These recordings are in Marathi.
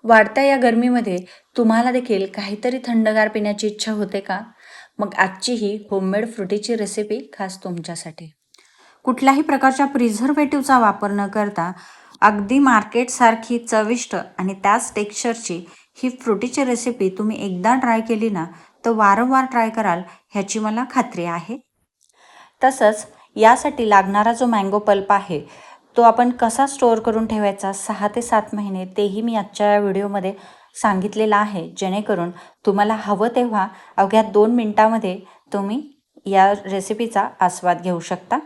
वाढत्या या गरमीमध्ये तुम्हाला देखील काहीतरी थंडगार पिण्याची इच्छा होते का? मग आजची ही होममेड फ्रुटीची रेसिपी खास तुमच्यासाठी. कुठल्याही प्रकारच्या प्रिझर्वेटिव्हचा वापर न करता अगदी मार्केटसारखी चविष्ट आणि त्याच टेक्स्चरची ही फ्रुटीची रेसिपी तुम्ही एकदा ट्राय केली ना तर वारंवार ट्राय कराल ह्याची मला खात्री आहे. तसंच यासाठी लागणारा जो मँगो पल्प आहे तो आपण कसा स्टोअर करून ठेवायचा 6 ते 7 महिने तेही मी आजच्या या व्हिडिओमध्ये सांगितलेलं आहे, जेणेकरून तुम्हाला हवं तेव्हा अवघ्या 2 मिनिटामध्ये तुम्ही या रेसिपीचा आस्वाद घेऊ शकता.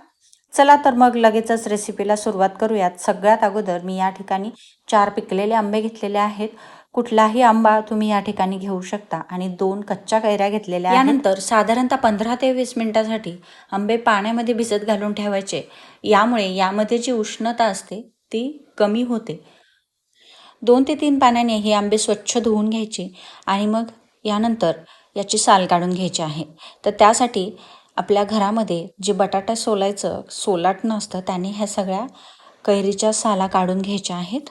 चला तर मग लगेचच रेसिपीला सुरुवात करूयात. सगळ्यात अगोदर मी या ठिकाणी 4 पिकलेले आंबे घेतलेले आहेत. कुठलाही आंबा तुम्ही या ठिकाणी घेऊ शकता आणि 2 कच्च्या कैऱ्या घेतलेल्या आहेत. यानंतर साधारणतः 15 ते 20 मिनिटांसाठी आंबे पाण्यामध्ये भिजत घालून ठेवायचे. यामुळे यामध्ये जी उष्णता असते ती कमी होते. 2 ते 3 पाण्याने हे आंबे स्वच्छ धुवून घ्यायचे आणि मग यानंतर याची साल काढून घ्यायची आहे. तर त्यासाठी आपल्या घरामध्ये जे बटाटा सोलायचं सोलाटणं असतं त्याने ह्या सगळ्या कैरीच्या साला काढून घ्यायच्या आहेत.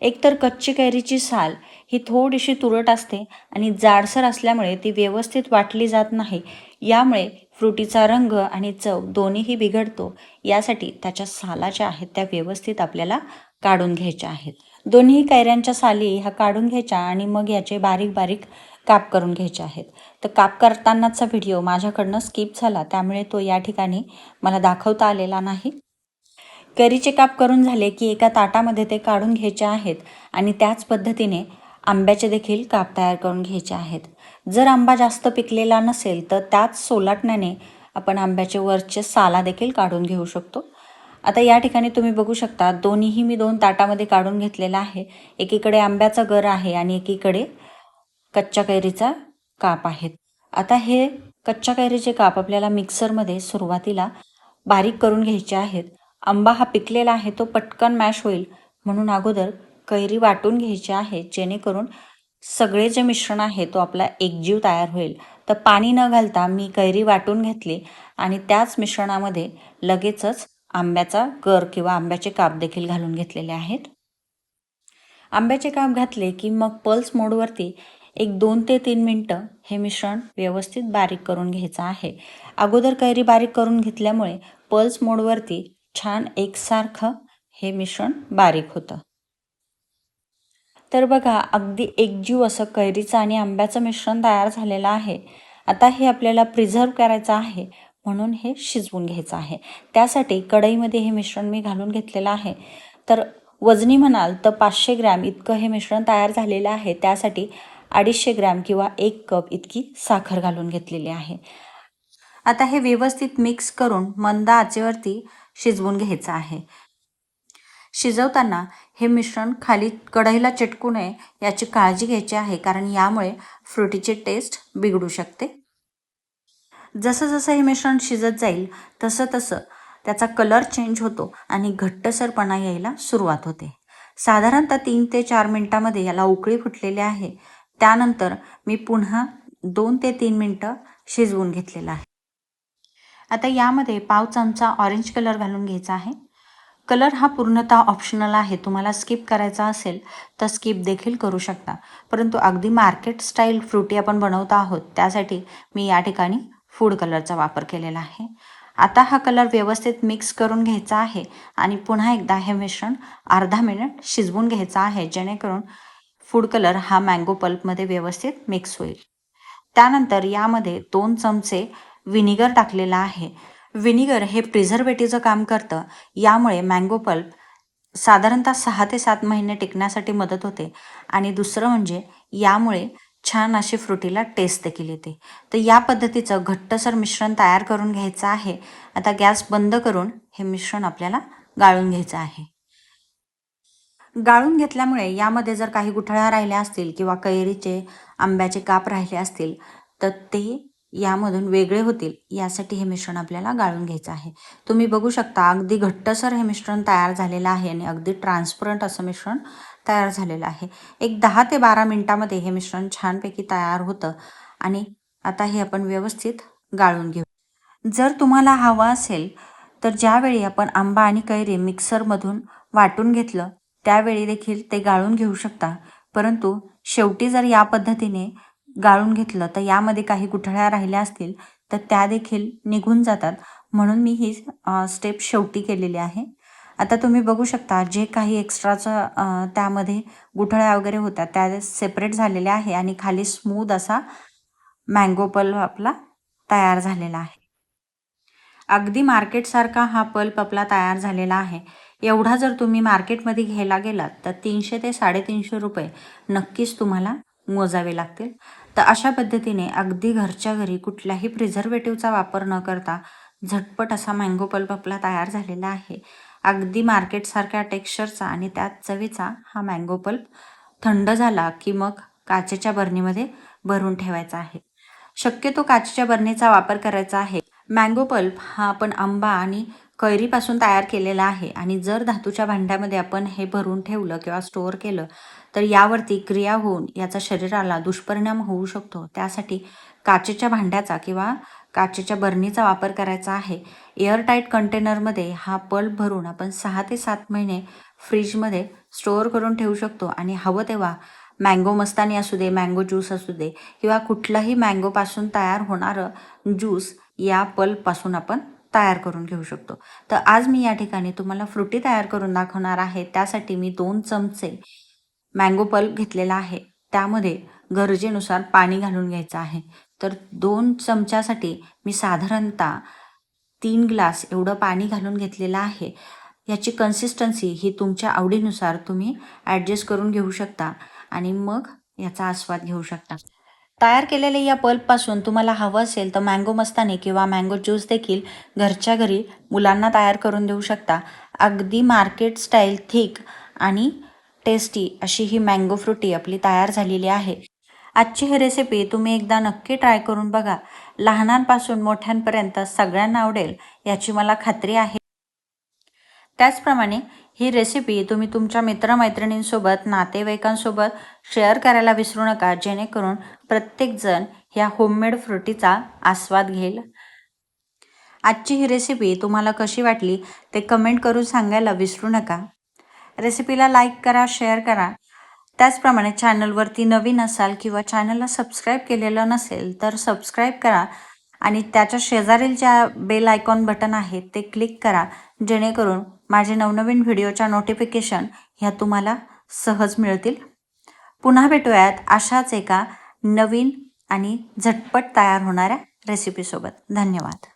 एकतर कच्ची कैरीची साल ही थोडीशी तुरट असते आणि जाडसर असल्यामुळे ती व्यवस्थित वाटली जात नाही. यामुळे फ्रुटीचा रंग आणि चव दोन्हीही बिघडतो. यासाठी त्याच्या साला ज्या आहेत त्या व्यवस्थित आपल्याला काढून घ्यायच्या आहेत. दोन्ही कैऱ्यांच्या साली ह्या काढून घ्यायच्या आणि मग याचे बारीक बारीक काप करून घ्यायचे आहेत. तर काप करतानाचा व्हिडिओ माझ्याकडनं स्किप झाला, त्यामुळे तो या ठिकाणी मला दाखवता आलेला नाही. कैरीचे काप करून झाले की एका ताटामध्ये ते काढून घ्यायचे आहेत आणि त्याच पद्धतीने आंब्याचे देखील काप तयार करून घ्यायचे आहेत. जर आंबा जास्त पिकलेला नसेल तर त्याच सोलाटण्याने आपण आंब्याचे वरचे साला देखील काढून घेऊ शकतो. आता या ठिकाणी तुम्ही बघू शकता दोन्हीही मी 2 ताटामध्ये काढून घेतलेला आहे. एकीकडे आंब्याचा गर आहे आणि एकीकडे कच्च्या कैरीचा काप आहेत. आता हे कच्च्या कैरीचे काप आपल्याला मिक्सरमध्ये सुरुवातीला बारीक करून घ्यायचे आहेत. आंबा हा पिकलेला आहे तो पटकन मॅश होईल म्हणून अगोदर कैरी वाटून घ्यायची आहे, जेणेकरून सगळे जे मिश्रण आहे तो आपला एकजीव तयार होईल. तर पाणी न घालता मी कैरी वाटून घेतली आणि त्याच मिश्रणामध्ये लगेचच आंब्याचा गर किंवा आंब्याचे काप देखील घालून घेतलेले आहेत. आंब्याचे काप घातले की मग पल्स मोडवरती एक 2 ते 3 मिनटं हे मिश्रण व्यवस्थित बारीक करून घ्यायचं आहे. अगोदर कैरी बारीक करून घेतल्यामुळे पल्स मोडवरती छान एकसारखं हे मिश्रण बारीक होतं. तर बघा अगदी एकजीव असं कैरीचं आणि आंब्याचं मिश्रण तयार झालेलं आहे. आता हे आपल्याला प्रिझर्व करायचं आहे म्हणून हे शिजवून घ्यायचं आहे. त्यासाठी कढईमध्ये हे मिश्रण मी घालून घेतलेलं आहे. तर वजनी म्हणाल तर 500 ग्रॅम इतकं हे मिश्रण तयार झालेलं आहे. त्यासाठी 250 ग्रॅम किंवा 1 कप इतकी साखर घालून घेतलेली आहे. आता हे व्यवस्थित मिक्स करून मंद आचेवरती शिजवून घ्यायचं आहे. शिजवताना हे मिश्रण खाली कढईला चिटकू नये याची काळजी घ्यायची आहे, कारण यामुळे फ्रुटीची टेस्ट बिघडू शकते. जसं जसं हे मिश्रण शिजत जाईल तसं तसं त्याचा कलर चेंज होतो आणि घट्टसरपणा यायला सुरुवात होते. साधारणतः 3 ते 4 मिनिटामध्ये याला उकळी फुटलेली आहे. त्यानंतर मी पुन्हा 2 ते 3 मिनटं शिजवून घेतलेलं आहे. आता यामध्ये पाव चमचा ऑरेंज कलर घालून घ्यायचा आहे. कलर हा पूर्णतः ऑप्शनल आहे. तुम्हाला स्किप करायचा असेल तर स्किप देखील करू शकता, परंतु अगदी मार्केट स्टाईल फ्रुटी आपण बनवत आहोत त्यासाठी मी या ठिकाणी फूड कलरचा वापर केलेला आहे. आता हा कलर व्यवस्थित मिक्स करून घ्यायचा आहे आणि पुन्हा एकदा हे मिश्रण अर्धा मिनिट शिजवून घ्यायचं आहे, जेणेकरून फूड कलर हा मँगो पल्पमध्ये व्यवस्थित मिक्स होईल. त्यानंतर यामध्ये 2 चमचे व्हिनेगर टाकलेला आहे. व्हिनेगर हे प्रिझर्वेटिव्हचं काम करतं. यामुळे मँगो पल्प साधारणतः 6 ते 7 महिने टिकण्यासाठी मदत होते आणि दुसरं म्हणजे यामुळे छान अशी फ्रुटीला टेस्ट देखील येते. तर या पद्धतीचं घट्टसर मिश्रण तयार करून घ्यायचं आहे. आता गॅस बंद करून हे मिश्रण आपल्याला गाळून घ्यायचं आहे. गाळून घेतल्यामुळे यामध्ये जर काही गुठळ्या राहिल्या असतील किंवा कैरीचे आंब्याचे काप राहिले असतील तर ते यामधून वेगळे होतील, यासाठी हे मिश्रण आपल्याला गाळून घ्यायचं आहे. तुम्ही बघू शकता अगदी घट्टसर हे मिश्रण तयार झालेलं आहे आणि अगदी ट्रान्सपरंट असं मिश्रण तयार झालेलं आहे. एक 10 ते 12 मिनिटामध्ये हे मिश्रण छानपैकी तयार होतं आणि आता हे आपण व्यवस्थित गाळून घेऊ. जर तुम्हाला हवं असेल तर ज्यावेळी आपण आंबा आणि कैरी मिक्सरमधून वाटून घेतलं त्यावेळी देखील ते गाळून घेऊ शकता. परंतु शेवटी जर या पद्धतीने गाळून घेतलं तर यामध्ये काही गुठळ्या राहिल्या असतील तर त्या देखील निघून जातात. म्हणून मी ही स्टेप शेवटी केलेली आहे. आता तुम्ही बघू शकता जे काही एक्स्ट्राचं त्यामध्ये गुठळ्या वगैरे होत्या त्या सेपरेट झालेल्या आहे आणि खाली स्मूथ असा मँगो पल्प आपला तयार झालेला आहे. अगदी मार्केटसारखा हा पल्प आपला तयार झालेला आहे. एवढा जर तुम्ही मार्केटमध्ये घ्यायला गेलात तर 300 ते 350 रुपये नक्कीच तुम्हाला मोजावे लागतील. तर अशा पद्धतीने अगदी घरच्या घरी कुठल्याही प्रिझर्वेटिव्हचा वापर न करता झटपट असा मँगो पल्प आपला तयार झालेला आहे. अगदी मार्केटसारख्या टेक्स्चरचा आणि त्यात चवीचा हा मँगो पल्प थंड झाला की मग काचेच्या बरणीमध्ये भरून ठेवायचा आहे. शक्यतो काचेच्या बरणीचा वापर करायचा आहे. मँगो पल्प हा आपण आंबा आणि कैरीपासून तयार केलेला आहे आणि जर धातूच्या भांड्यामध्ये आपण हे भरून ठेवलं किंवा स्टोअर केलं तर यावरती क्रिया होऊन याचा शरीराला दुष्परिणाम होऊ शकतो. त्यासाठी काचेच्या भांड्याचा किंवा काचेच्या बरणीचा वापर करायचा आहे. एअरटाईट कंटेनरमध्ये हा पल्प भरून आपण 6 ते 7 महिने फ्रीजमध्ये स्टोअर करून ठेवू शकतो आणि हवं तेव्हा मँगो मस्तानी असू दे, मँगो ज्यूस असू दे किंवा कुठलंही मँगोपासून तयार होणारं ज्यूस या पल्पपासून आपण तयार करून घेऊ शकतो. तर आज मी या ठिकाणी तुम्हाला फ्रुटी तयार करून दाखवणार आहे. त्यासाठी मी 2 चमचे मँगो पल्प घेतलेला आहे. त्यामध्ये गरजेनुसार पाणी घालून घ्यायचं आहे. तर 2 चमच्यासाठी मी साधारणतः 3 ग्लास एवढं पाणी घालून घेतलेलं आहे. याची कन्सिस्टन्सी ही तुमच्या आवडीनुसार तुम्ही ॲडजस्ट करून घेऊ शकता आणि मग याचा आस्वाद घेऊ शकता. तयार केलेल्या या पल्पपासून तुम्हाला हवं असेल तर मँगो मस्तानी किंवा मँगो ज्यूस देखील घरच्या घरी मुलांना तयार करून देऊ शकता. अगदी मार्केट स्टाईल थिक आणि टेस्टी अशी ही मँगो फ्रुटी आपली तयार झालेली आहे. आजची ही रेसिपी तुम्ही एकदा नक्की ट्राय करून बघा. लहानांपासून मोठ्यांपर्यंत सगळ्यांना आवडेल याची मला खात्री आहे. त्याचप्रमाणे ही रेसिपी तुम्ही तुमच्या मित्रमैत्रिणींसोबत, नातेवाईकांसोबत शेअर करायला विसरू नका, जेणेकरून प्रत्येकजण ह्या होममेड फ्रुटीचा आस्वाद घेईल. आजची ही रेसिपी तुम्हाला कशी वाटली ते कमेंट करून सांगायला विसरू नका. रेसिपीला लाईक करा, शेअर करा. त्याचप्रमाणे चॅनलवरती नवीन असाल किंवा चॅनलला सबस्क्राईब केलेलं नसेल तर सबस्क्राईब करा आणि त्याच्या शेजारील ज्या बेल आयकॉन बटन आहे ते क्लिक करा, जेणेकरून माझे नवनवीन व्हिडिओच्या नोटिफिकेशन ह्या तुम्हाला सहज मिळतील. पुन्हा भेटूयात अशाच एका नवीन आणि झटपट तयार होणाऱ्या रेसिपीसोबत. धन्यवाद.